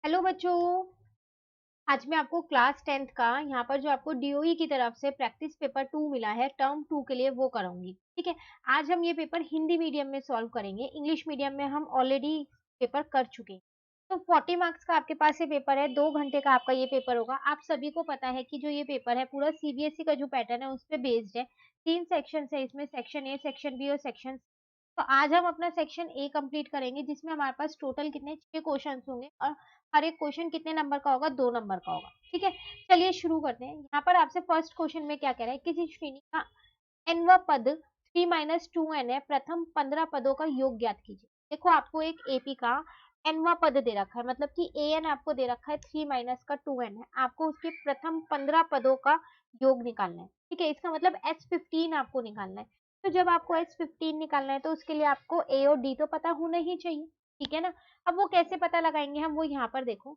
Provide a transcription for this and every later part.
Hello बच्चों। आज मैं आपको क्लास 10th का यहाँ पर जो आपको डीओई की तरफ से प्रैक्टिस पेपर 2 मिला है टर्म 2 के लिए वो कराऊंगी। ठीक है। आज हम ये पेपर हिंदी मीडियम में सॉल्व करेंगे। इंग्लिश मीडियम में हम ऑलरेडी पेपर कर चुके हैं। तो 40 मार्क्स का आपके पास ये पेपर है। 2 घंटे का आपका ये पेपर होगा। आप सभी को पता है कि जो ये पेपर है पूरा सीबीएसई का जो पैटर्न है उस पर बेस्ड है। 3 सेक्शन है इसमें, सेक्शन ए, सेक्शन बी और सेक्शन। तो आज हम अपना सेक्शन ए कंप्लीट करेंगे जिसमें हमारे पास टोटल कितने 6 क्वेश्चन होंगे और हर एक क्वेश्चन कितने नंबर का होगा, 2 नंबर का होगा। ठीक है। चलिए शुरू करते हैं। यहाँ पर आपसे फर्स्ट क्वेश्चन में क्या कह रहा है, किसी श्रेणी का nवा पद 3 - 2n है, प्रथम 15 पदों का योग ज्ञात कीजिए। देखो आपको एक एपी का nवा पद दे रखा है, मतलब कि an आपको दे रखा है, 3 - 2n है, आपको उसके प्रथम 15 पदों का योग निकालना है। ठीक है। इसका मतलब S15 आपको निकालना है। तो जब आपको S15 निकालना है तो उसके लिए आपको ए और डी तो पता होना ही चाहिए। ठीक है ना। अब वो कैसे पता लगाएंगे हम, वो यहाँ पर देखो।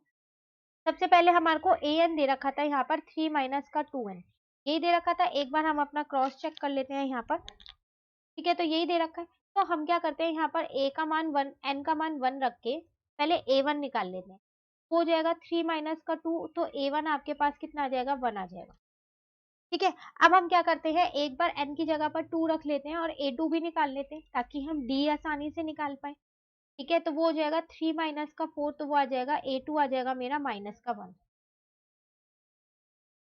सबसे पहले हमारे को ए एन दे रखा था यहाँ पर 3 - 2n, यही दे रखा था। एक बार हम अपना क्रॉस चेक कर लेते हैं यहाँ पर। ठीक है। तो यही दे रखा है। तो हम क्या करते हैं, यहाँ पर ए का मान 1, एन का मान 1 रख के पहले A1 निकाल लेते हैं। हो जाएगा 3 - 2, तो A1 आपके पास कितना आ जाएगा, 1 आ जाएगा। ठीक है। अब हम क्या करते हैं, एक बार n की जगह पर 2 रख लेते हैं और A2 भी निकाल लेते हैं ताकि हम D आसानी से निकाल पाए। ठीक है। तो वो हो जाएगा 3 - 4, तो वो आ जाएगा A2 आ जाएगा मेरा -1।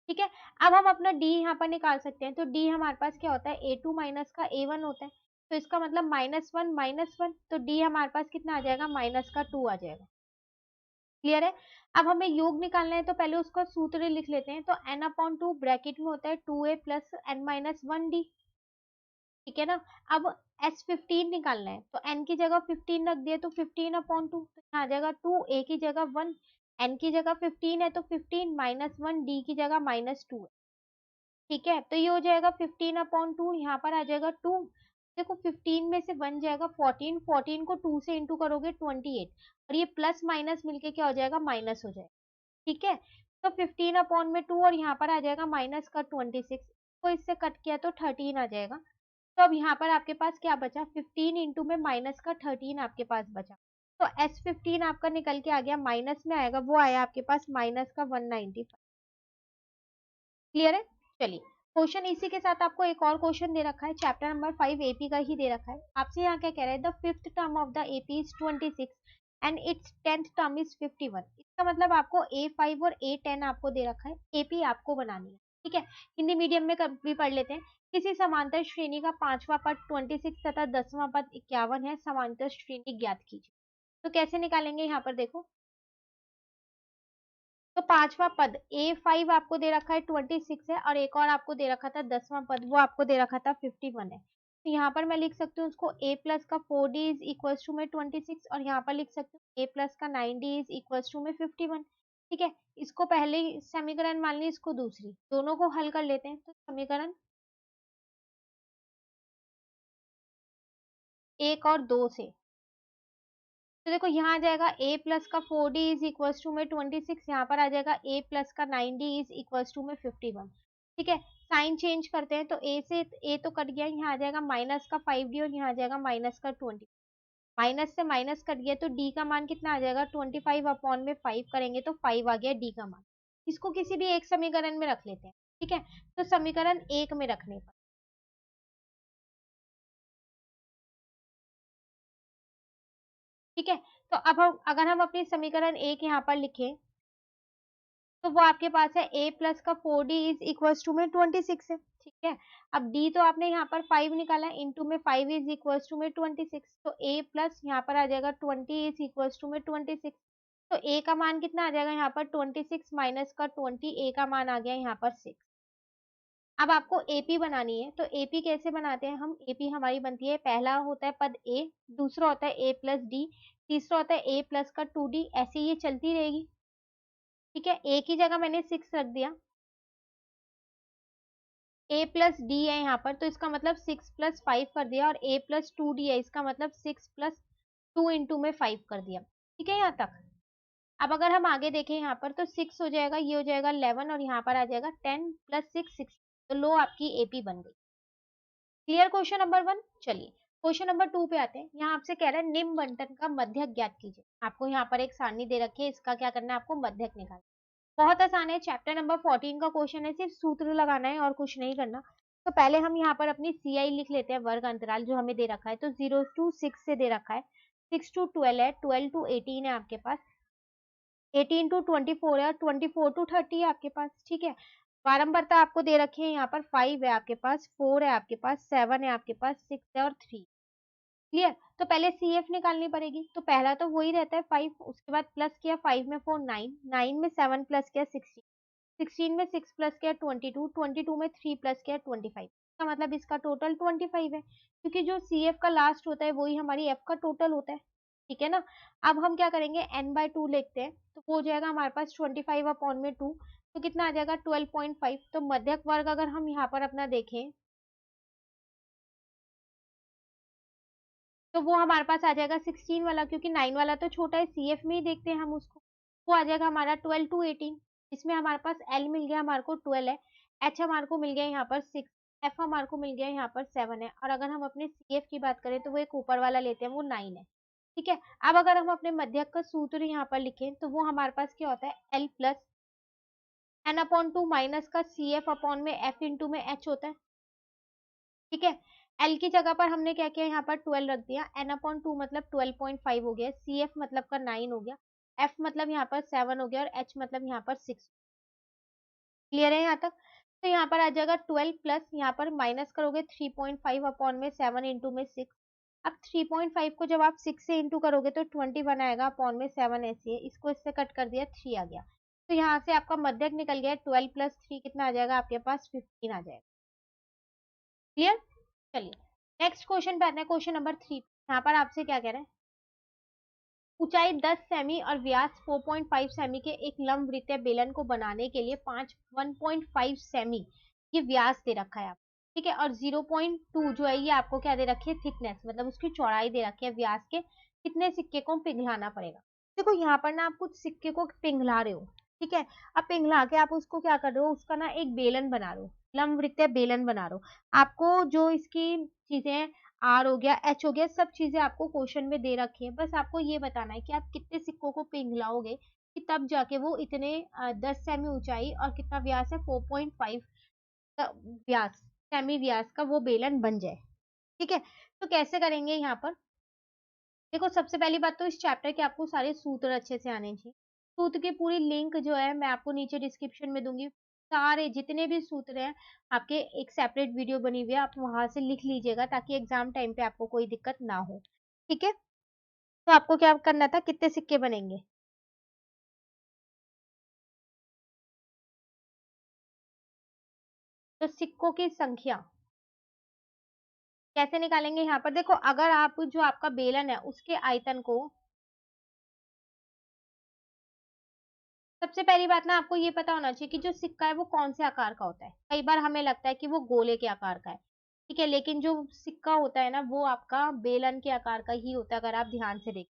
ठीक है। अब हम अपना डी यहाँ पर निकाल सकते हैं। तो डी हमारे पास क्या होता है, A2 माइनस का A1 होता है। तो इसका मतलब -1 - 1, तो डी हमारे पास कितना आ जाएगा, -2 आ जाएगा। क्लियर है। अब हमें योग निकालना है तो पहले उसका सूत्र लिख लेते हैं। तो n/2 ब्रैकेट में होता है 2a प्लस n - 1d। ठीक है ना। अब S15 निकालना है तो n की जगह 15 रख दिए तो 15/2, तो यहाँ आ जाएगा 2, a की जगह 1, n की जगह 15 है तो 15 -1, d की जगह -2 है। ठीक है। तो ये हो जाएगा 15/2, यहाँ पर आ जाएगा 2। देखो 15 में से 1 जाएगा 14, 14 को 2 से इंटू करोगे 28, और ये प्लस माइनस मिलके क्या हो जाएगा, माइनस हो जाएगा। ठीक है। तो 15/2 और यहाँ पर आ जाएगा माइनस का 26, को इससे कट किया तो 13 आ जाएगा। तो अब यहाँ पर आपके पास क्या बचा, 15 इंटू में माइनस का 13 आपके पास बचा। तो S15 आपका निकल के आ गया, माइनस में आएगा, वो आया आपके पास -195। क्लियर है। चलिए क्वेश्चन इसी के साथ आपको एक और क्वेश्चन दे रखा है, चैप्टर नंबर 5 एपी का ही दे रखा है। आपसे यहाँ क्या कह रहा है, the fifth term of the AP is 26 and it's 10th term is 51। इसका मतलब आपको A5 और A10 आपको दे रखा है, एपी आपको बनानी है। ठीक है। हिंदी मीडियम में भी पढ़ लेते हैं। किसी समांतर श्रेणी का 5वां पद 26 तथा 10वां पद 51 है, समांतर श्रेणी ज्ञात कीजिए। तो कैसे निकालेंगे, यहाँ पर देखो। तो 5वां पद A5 आपको दे रखा है 26 है, और एक और आपको दे रखा था 10वां पद, वो आपको दे रखा था 51 है। तो यहाँ पर मैं लिख सकती हूँ उसको A प्लस का 4D इज इक्वल टू में 26, और यहाँ पर लिख सकती हूँ A प्लस का 9D इज इक्वल टू में 51। ठीक है। इसको पहले समीकरण मान ली, इसको दूसरी, दोनों को हल कर लेते हैं। तो समीकरण 1 और 2 से, तो देखो यहाँ आ जाएगा A प्लस का 4D इज इक्वल टू में 26, यहाँ पर आ जाएगा A प्लस का 9D इज इक्वल टू में 51। ठीक है। साइन चेंज करते हैं तो A से A तो कट गया, यहाँ आ जाएगा माइनस का 5D और यहाँ आ जाएगा माइनस का 20। माइनस से माइनस कट गया तो D का मान कितना आ जाएगा, 25 में 5 करेंगे तो 5 आ गया D का मान। इसको किसी भी एक समीकरण में रख लेते हैं। ठीक है। तो समीकरण 1 में रखने पर, ठीक है। तो अब हम अगर हम अपनी समीकरण 1 यहाँ पर लिखें तो वो आपके पास है A प्लस का 4D इज इक्वल टू में 26 है। ठीक है। अब D तो आपने यहाँ पर 5 निकाला, इंटू में 5 इज इक्वल टू में 26, तो A प्लस यहाँ पर आ जाएगा 20 इज इक्वल टू में 26। तो A का मान कितना आ जाएगा यहाँ पर, 26 माइनस का 20, A का मान आ गया यहाँ पर 6। अब आपको एपी बनानी है, तो एपी कैसे बनाते हैं हम, एपी हमारी बनती है, पहला होता है पद A, दूसरा होता है A प्लस D, तीसरा होता है A प्लस का 2D, ऐसे ये चलती रहेगी। ठीक है। A की जगह मैंने 6 रख दिया, A प्लस डी है यहाँ पर, तो इसका मतलब 6 प्लस 5 कर दिया, और A प्लस 2D है, इसका मतलब 6 प्लस 2 इंटू में 5 कर दिया। ठीक है यहाँ तक। अब अगर हम आगे देखें यहाँ पर, तो 6 हो जाएगा, ये हो जाएगा 11, और यहाँ पर आ जाएगा 10 प्लस 6 16। तो लो आपकी एपी बन गई। Clear question number 1। चलिए क्वेश्चन नंबर 2 पे आते हैं। यहाँ आपसे कह रहा है निम्न बंटन का मध्यक ज्ञात कीजिए। आपको यहाँ पर एक सारणी दे रखी है, इसका क्या करना है, आपको मध्यक निकालना। बहुत आसान है, चैप्टर नंबर 14 का क्वेश्चन है, सिर्फ सूत्र लगाना है और कुछ नहीं करना। तो पहले हम यहाँ पर अपनी CI लिख लेते हैं, वर्ग अंतराल जो हमें दे रखा है। तो 0 to 6 से दे रखा है, 6 to 12 है, 12 to 18 है आपके पास, 18 to 24 है और 24 to 30 है आपके पास। ठीक है, बारंबारता आपको दे रखी है, यहाँ पर 5 है आपके पास, 4 है आपके पास, 7 है आपके पास, 6 है और 3। क्लियर? तो पहले CF निकालनी पड़ेगी। तो पहला तो वही रहता है 5, उसके बाद प्लस किया 5 में 4 9, 9 में 7 प्लस किया 16, 16 में 6 प्लस किया 22, 22 में 3 प्लस किया 25। इसका मतलब इसका टोटल 25 है, क्योंकि जो CF का लास्ट होता है वही हमारी F का टोटल होता है। ठीक है ना? अब हम क्या करेंगे, n/2 लिखते हैं, तो वो हो जाएगा हमारे पास 25 अपॉन में 2, तो कितना आ जाएगा 12.5। तो मध्यक वर्ग अगर हम यहाँ पर अपना देखें, तो वो हमारे पास आ जाएगा 16 वाला, क्योंकि 9 वाला तो छोटा है, CF में ही देखते हैं हम उसको। वो आ जाएगा हमारा 12 to 18। इसमें हमारे पास L मिल गया हमारे को 12 है, H हमारे को मिल गया यहाँ पर 6, F हमारे को मिल गया यहाँ पर 7 है, और अगर हम अपने CF की बात करें तो वो एक ऊपर वाला लेते हैं, वो 9 है। ठीक है, अब अगर हम अपने मध्यक का सूत्र यहाँ पर लिखें, तो वो हमारे पास क्या होता है, L प्लस n/2 माइनस का CF अपॉन में F इंटू में H होता है। ठीक है, एल की जगह पर हमने क्या किया, यहाँ पर 12 रख दिया, n/2 मतलब 12.5 हो गया, CF मतलब का 9 हो गया, F मतलब यहाँ पर 7 हो गया और H मतलब यहाँ पर 6। क्लियर है यहाँ तक? तो यहाँ पर आ जाएगा 12 प्लस यहाँ पर माइनस करोगे 3.5 अपॉन में 7 इंटू में 6। अब 3.5 को जब आप 6 से इंटू करोगे तो 21 आएगा, अपॉन में 7 ऐसे है, इसको इससे कट कर दिया, 3 आ गया। तो यहाँ से आपका मध्यक निकल गया, 12 प्लस 3 कितना आ जाएगा आपके पास, 15 आ जाएगा। क्लियर? चलिए नेक्स्ट क्वेश्चन पे आते हैं, क्वेश्चन नंबर 3। यहाँ पर आपसे क्या कह रहे हैं, ऊंचाई 10 सेमी और व्यास 4.5 सेमी के एक लंब वृत्तीय बेलन को बनाने के लिए 1.5 सेमी ये व्यास दे रखा है आप। ठीक है, और 0.2 जो है ये आपको क्या दे रखी है, थिकनेस, मतलब उसकी चौड़ाई दे रखी है व्यास के। कितने सिक्के को पिघलाना पड़ेगा। देखो यहाँ पर ना आप कुछ सिक्के को पिघला रहे हो। ठीक है, अब पिघला के आप उसको क्या कर रहे हो, उसका ना एक बेलन बना रहे हो, लंब वृत्तीय बेलन बना रहे हो। आपको जो इसकी चीजें, आर हो गया, एच हो गया, सब चीजें आपको क्वेश्चन में दे रखी है। बस आपको ये बताना है कि आप कितने सिक्कों को पिघलाओगे कि तब जाके वो इतने 10 सेमी ऊंचाई और कितना व्यास है 4.5 का व्यास, सेमी व्यास का वो बेलन बन जाए। ठीक है, तो कैसे करेंगे यहाँ पर, देखो सबसे पहली बात तो इस चैप्टर के आपको सारे सूत्र अच्छे से आने चाहिए। सूत्र की पूरी लिंक जो है मैं आपको नीचे डिस्क्रिप्शन में दूंगी। सारे जितने भी सूत्र हैं आपके एक सेपरेट वीडियो बनी हुई है, आप वहां से लिख लीजिएगा ताकि एग्जाम टाइम पे आपको कोई दिक्कत ना हो। ठीक है, तो आपको क्या करना था, कितने सिक्के बनेंगे, तो सिक्कों की संख्या कैसे निकालेंगे। यहाँ पर देखो, अगर आप जो आपका बेलन है उसके आयतन को, सबसे पहली बात ना आपको ये पता होना चाहिए कि जो सिक्का है वो कौन से आकार का होता है। कई बार हमें लगता है कि वो गोले के आकार का है। ठीक है, लेकिन जो सिक्का होता है ना वो आपका बेलन के आकार का ही होता है, अगर आप ध्यान से देखें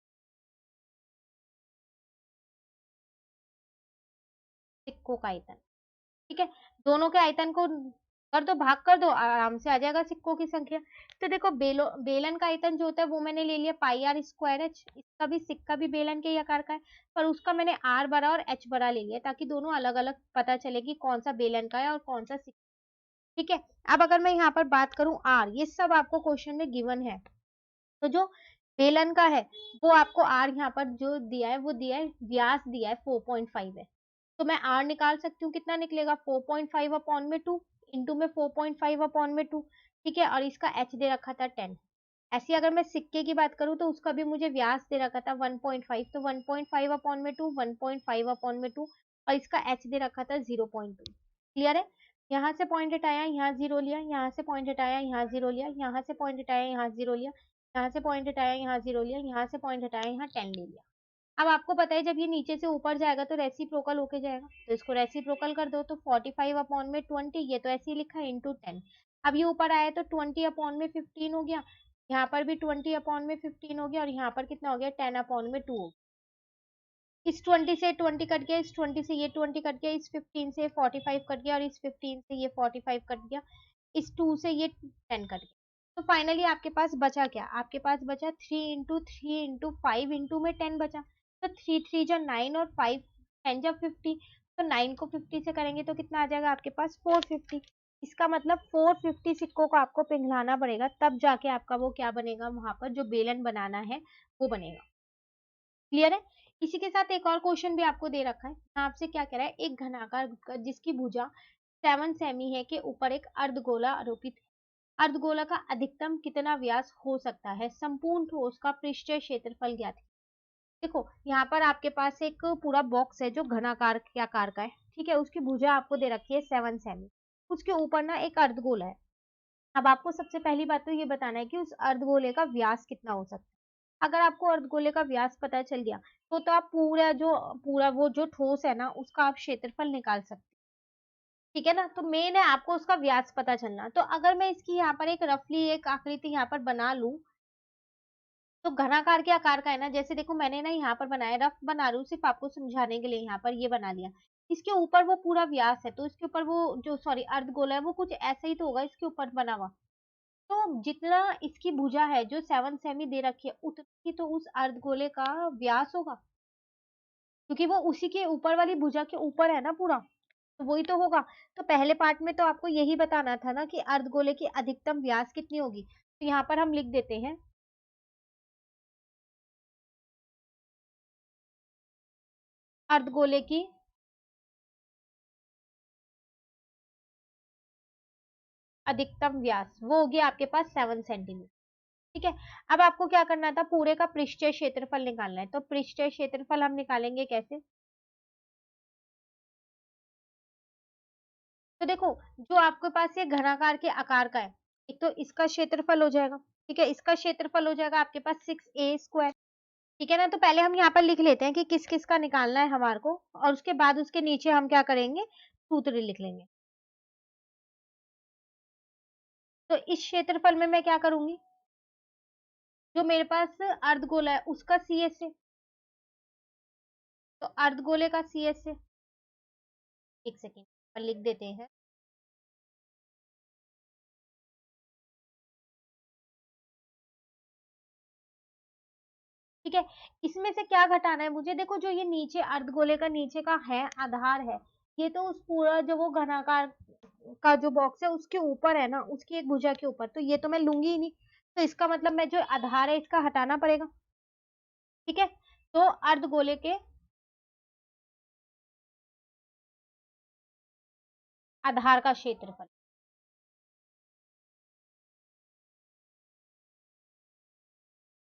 सिक्कों का आयतन। ठीक है, दोनों के आयतन को कर दो, भाग कर दो, आराम से आ जाएगा सिक्कों की संख्या। तो देखो बेलन का आयतन जो होता है वो मैंने ले लिया πr²h। इसका भी सिक्का भी बेलन के ही आकार का है, पर उसका मैंने r बड़ा और h बड़ा ले लिया ताकि दोनों अलग अलग पता चले कि कौन सा बेलन का है और कौन सा सिक्का। ठीक है, अब अगर मैं यहाँ पर बात करूं r, ये सब आपको क्वेश्चन में गिवन है। तो जो बेलन का है वो आपको r यहाँ पर जो दिया है वो दिया है, व्यास दिया है 4.5 है। तो मैं r निकाल सकती हूँ, कितना निकलेगा 4.5 अपॉन में 2 इंटू में 4.5 अपॉन में 2। ठीक है, और इसका h दे रखा था 10। ऐसी अगर मैं सिक्के की बात करूँ तो उसका भी मुझे व्यास दे रखा था 1.5, तो 1.5 अपॉन में 2, 1.5 अपॉन में 2, और इसका h दे रखा था 0.2। क्लियर है? यहाँ से पॉइंट हटाया, यहाँ जीरो लिया, यहाँ से पॉइंट हटाया, यहाँ जीरो लिया, यहाँ से पॉइंट हटाया, यहाँ जीरो लिया, यहाँ से पॉइंट हटाया, यहाँ जीरो लिया, यहाँ से पॉइंट हटाया, यहाँ 10 ले लिया। अब आपको पता है जब ये नीचे से ऊपर जाएगा तो रेसिप्रोकल होके जाएगा, तो इसको रेसिप्रोकल कर दो, तो 45 अपॉन में 20, ये तो ऐसे ही लिखा है, इंटू 10। अब ये ऊपर आया तो 20 अपॉन में 15 हो गया, यहाँ पर भी 20 अपॉन में 15 हो गया, और यहाँ पर कितना हो गया 10 अपॉन में 2 हो गया। इस 20 से 20 कट गया, इस 20 से ये 20 कट गया, इस 15 से 45 कट गया, और इस 15 से ये 45 कट गया, इस 2 से ये 10 कट गया। तो फाइनली आपके पास बचा क्या, आपके पास बचा 3 into 3 into 5 into में 10 बचा। तो 3 3 जा 9 और 5 10 जा 50। तो 9 को 50 से करेंगे तो कितना आ जाएगा आपके पास 450। इसका मतलब 450 सिक्कों को आपको पिघलाना पड़ेगा, तब जाके आपका वो क्या बनेगा, वहां पर जो बेलन बनाना है वो बनेगा। क्लियर है। इसी के साथ एक और क्वेश्चन भी आपको दे रखा है, आपसे क्या कह रहा है, एक घनाकार जिसकी भुजा 7 सेमी है के ऊपर एक अर्धगोला आरोपित है। अर्धगोला का अधिकतम कितना व्यास हो सकता है, संपूर्ण ठोस का पृष्ठीय क्षेत्रफल ज्ञात है। देखो यहाँ पर आपके पास एक पूरा बॉक्स है जो घनाकार के आकार का है, ठीक है, उसकी भुजा आपको दे रखी है 7 सेमी, उसके ऊपर ना एक अर्धगोला है। अब आपको सबसे पहली बात तो ये बताना है कि उस अर्धगोले का व्यास कितना हो सकता है। अगर आपको अर्धगोले का व्यास पता चल गया तो आप पूरा वो जो ठोस है ना उसका आप क्षेत्रफल निकाल सकते हैं। ठीक है ना, तो मेन है आपको उसका व्यास पता चलना। तो अगर मैं इसकी यहाँ पर एक रफली एक आकृति यहाँ पर बना लूं, तो घनाकार के आकार का है ना, जैसे देखो मैंने ना यहाँ पर बनाया, रफ बना रही हूँ सिर्फ आपको समझाने के लिए, यहाँ पर ये बना लिया। इसके ऊपर वो पूरा व्यास है, तो इसके ऊपर वो जो सॉरी अर्धगोला है वो कुछ ऐसा ही तो होगा इसके ऊपर बना हुआ। तो जितना इसकी भुजा है जो 7 सेमी दे रखी है उतनी तो उस अर्धगोले का व्यास होगा, क्योंकि वो उसी के ऊपर वाली भुजा के ऊपर है ना पूरा, तो वही तो होगा। तो पहले पार्ट में तो आपको यही बताना था ना कि अर्धगोले की अधिकतम व्यास कितनी होगी, तो यहाँ पर हम लिख देते हैं अर्धगोले की अधिकतम व्यास, वो होगी आपके पास 7 सेंटीमीटर। ठीक है। अब आपको क्या करना था, पूरे का पृष्ठीय क्षेत्रफल निकालना है, तो पृष्ठीय क्षेत्रफल हम निकालेंगे कैसे। तो देखो जो आपके पास ये घनाकार के आकार का है, एक तो इसका क्षेत्रफल हो जाएगा, ठीक है, इसका क्षेत्रफल हो जाएगा आपके पास 6a²। ठीक है ना, तो पहले हम यहाँ पर लिख लेते हैं कि किस किस का निकालना है हमारे को, और उसके बाद उसके नीचे हम क्या करेंगे, सूत्र लिख लेंगे। तो इस क्षेत्रफल में मैं क्या करूंगी, जो मेरे पास अर्धगोला है उसका सी एस है, तो अर्धगोले का सी एस है, एक सेकेंड पर लिख देते हैं। ठीक है, इसमें से क्या घटाना है मुझे, देखो जो ये नीचे अर्धगोले का नीचे का है आधार है, ये तो उस पूरा जो वो घनाकार का जो बॉक्स है उसके ऊपर है ना, उसकी एक भुजा के ऊपर, तो ये तो मैं लूंगी ही नहीं। तो इसका मतलब मैं जो आधार है इसका हटाना पड़ेगा। ठीक है, तो अर्धगोले के आधार का क्षेत्रफल।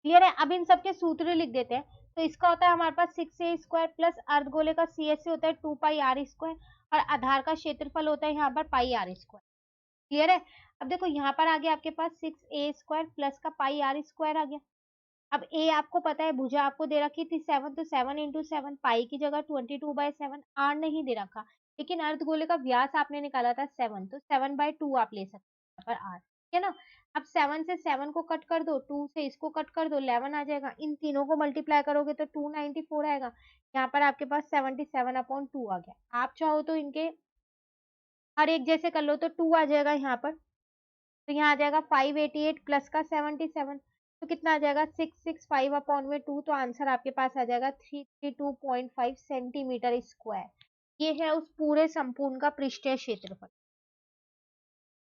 क्लियर है। अब इन सबके सूत्र लिख देते हैं। तो इसका होता है हमारे पास 6a² प्लस अर्धगोले का सी एस होता है 2πr², और आधार का क्षेत्रफल होता है यहाँ पर πr²। क्लियर है। अब देखो यहाँ पर आ गया आपके पास 6a² प्लस का πr² आ गया। अब ए आपको पता है, भुजा आपको दे रखी थी 7, तो 7 into 7, पाई की जगह 22/7, आर नहीं दे रखा, लेकिन अर्धगोले का व्यास आपने निकाला था 7, तो 7/2 आप ले सकते हैं पर आर। ठीक है ना। अब 7 से 7 को कट कर दो, 2 से इसको कट कर दो, 11 आ जाएगा, इन तीनों को मल्टीप्लाई करोगे तो 294 आएगा। यहाँ पर आपके पास 77/2 आ गया। आप चाहो तो इनके हर एक जैसे कर लो, तो 2 आ जाएगा यहाँ पर, तो यहाँ आ जाएगा 588 प्लस का 77, तो कितना आ जाएगा 665/2, तो आंसर आपके पास आ जाएगा 332.5 सेंटीमीटर स्क्वायर। ये है उस पूरे संपूर्ण का पृष्ठीय क्षेत्रफल।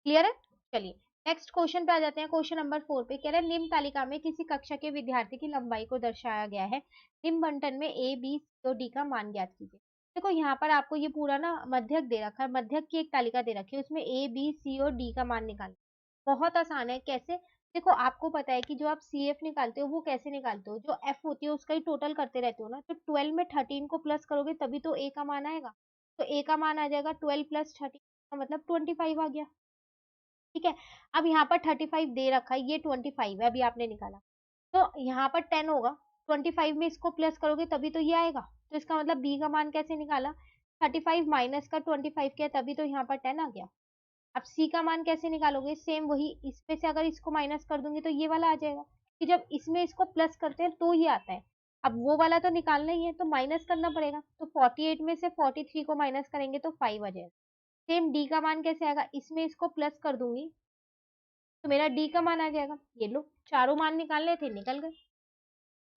क्लियर है। चलिए नेक्स्ट क्वेश्चन पे आ जाते हैं। क्वेश्चन नंबर 4 पे कह रहे हैं निम्न तालिका में किसी कक्षा के विद्यार्थी की लंबाई को दर्शाया गया है, निम्न बंटन में ए बी सी और डी का मान ज्ञात कीजिए। देखो यहाँ पर आपको ये पूरा ना मध्यक दे रखा है, मध्यक की एक तालिका दे रखी है, उसमें ए बी सी और डी का मान निकालना। बहुत आसान है, कैसे, देखो आपको पता है कि जो आप सी एफ निकालते हो वो कैसे निकालते हो, जो एफ होती है उसका ही टोटल करते रहते हो ना, तो 12 में 13 को प्लस करोगे तभी तो ए का मान आएगा। तो ए का मान आ जाएगा 12 + 13 का मतलब 25 आ गया। ठीक है। अब यहाँ पर 35 दे रखा है, ये 25 है अभी आपने निकाला, तो यहाँ पर 10 होगा, 25 में इसको प्लस करोगे तभी तो ये आएगा। तो इसका मतलब बी का मान कैसे निकाला, 35 माइनस का 25 किया तभी तो यहाँ पर 10 आ गया। अब सी का मान कैसे निकालोगे, सेम वही, इसमें से अगर इसको माइनस कर दूंगी तो ये वाला आ जाएगा, कि जब इसमें इसको प्लस करते हैं तो ये आता है। अब वो वाला तो निकालना ही है तो माइनस करना पड़ेगा, तो 48 में से 43 को माइनस करेंगे तो 5 आ जाएगा। सेम डी का मान कैसे आएगा, इसमें इसको प्लस कर दूंगी तो मेरा डी का मान आ जाएगा। ये लो, चारों मान निकालने थे, निकल गए।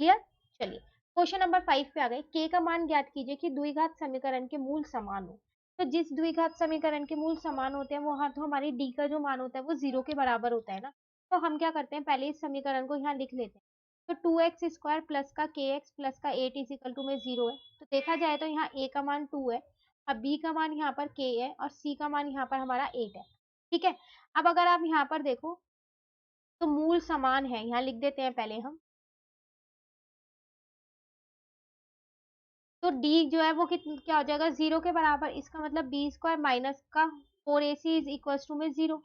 क्लियर। चलिए क्वेश्चन नंबर 5 पे आ गए। के का मान ज्ञात कीजिए कि द्विघात समीकरण के मूल समान हो। तो जिस द्विघात समीकरण के मूल समान होते हैं, वो हाँ, तो हमारी डी का जो मान होता है वो 0 के बराबर होता है ना। तो हम क्या करते हैं, पहले इस समीकरण को यहाँ लिख लेते हैं। तो 2x² प्लस का kx प्लस का 8 इज इक्वल टू में 0 है। तो देखा जाए तो यहाँ a का मान 2 है, अब b का मान यहाँ पर k है, और c का मान यहाँ पर हमारा 8 है। ठीक है। अब अगर आप यहाँ पर देखो तो मूल समान है, यहाँ लिख देते हैं पहले हम। तो d जो है वो क्या हो जाएगा, 0 के बराबर। इसका मतलब b² माइनस का 4ac इज इक्वल टू में 0।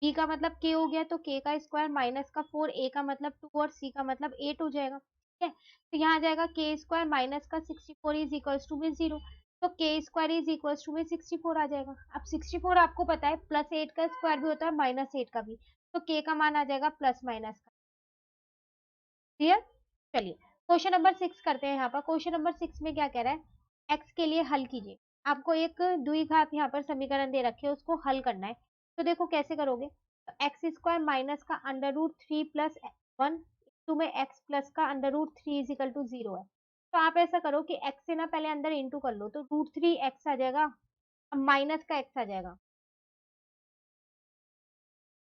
b का मतलब k हो गया, तो k का स्क्वायर माइनस का 4, a का मतलब 2 और c का मतलब 8 हो जाएगा। ठीक है। तो यहाँ आ जाएगा k² माइनस का 64 इज इक्वल टू में 0। तो k² इज इक्वल टू में 64 आ जाएगा। अब 64 आपको पता है प्लस 8 का स्क्वायर भी होता है, माइनस 8 का भी। तो k का मान आ जाएगा प्लस माइनस का। क्लियर। चलिए क्वेश्चन नंबर 6 करते हैं। यहाँ पर क्वेश्चन नंबर 6 में क्या कह रहा है, x के लिए हल कीजिए। आपको एक द्विघात यहाँ पर समीकरण दे रखे है, उसको हल करना है। तो देखो कैसे करोगे, तो x² माइनस का √3 प्लस 1 टू में x प्लस का √3 इज इक्वल टू 0 है। तो आप ऐसा करो कि x से ना पहले अंदर इंटू कर लो, तो √3x आ जाएगा, अब माइनस का x आ जाएगा।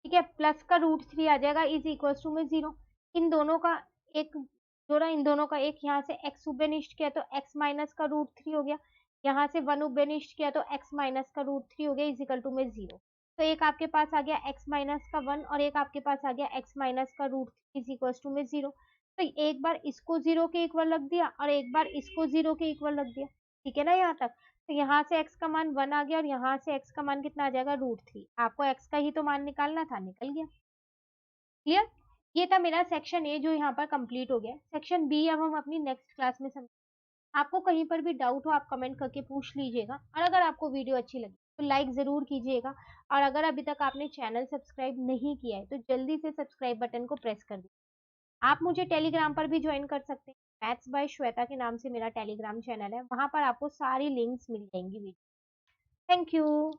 ठीक है, प्लस का √3 आ जाएगा इज इक्वल टू में 0। इन दोनों का एक जोड़ा, इन दोनों का एक, यहाँ से x उभयनिष्ठ किया तो x माइनस का √3 हो गया, यहाँ से 1 उभयनिष्ठ किया तो x माइनस का √3 हो गया इज इक्वल टू में 0। तो एक आपके पास आ गया x माइनस का 1 और एक आपके पास आ गया x माइनस का √3 इज इक्वल टू में 0। तो एक बार इसको 0 के इक्वल रख दिया और एक बार इसको 0 के इक्वल रख दिया। ठीक है ना यहाँ तक। तो यहाँ से x का मान 1 आ गया और यहाँ से x का मान कितना आ जाएगा, √3। आपको x का ही तो मान निकालना था, निकल गया। क्लियर। ये था मेरा सेक्शन ए जो यहाँ पर कंप्लीट हो गया। सेक्शन बी अब हम अपनी नेक्स्ट क्लास में समझ। आपको कहीं पर भी डाउट हो आप कमेंट करके पूछ लीजिएगा, और अगर आपको वीडियो अच्छी लगी तो लाइक जरूर कीजिएगा। और अगर अभी तक आपने चैनल सब्सक्राइब नहीं किया है तो जल्दी से सब्सक्राइब बटन को प्रेस कर दीजिए। आप मुझे टेलीग्राम पर भी ज्वाइन कर सकते हैं, मैथ्स बाय श्वेता के नाम से मेरा टेलीग्राम चैनल है, वहां पर आपको सारी लिंक्स मिल जाएंगी वीडियो। Thank you.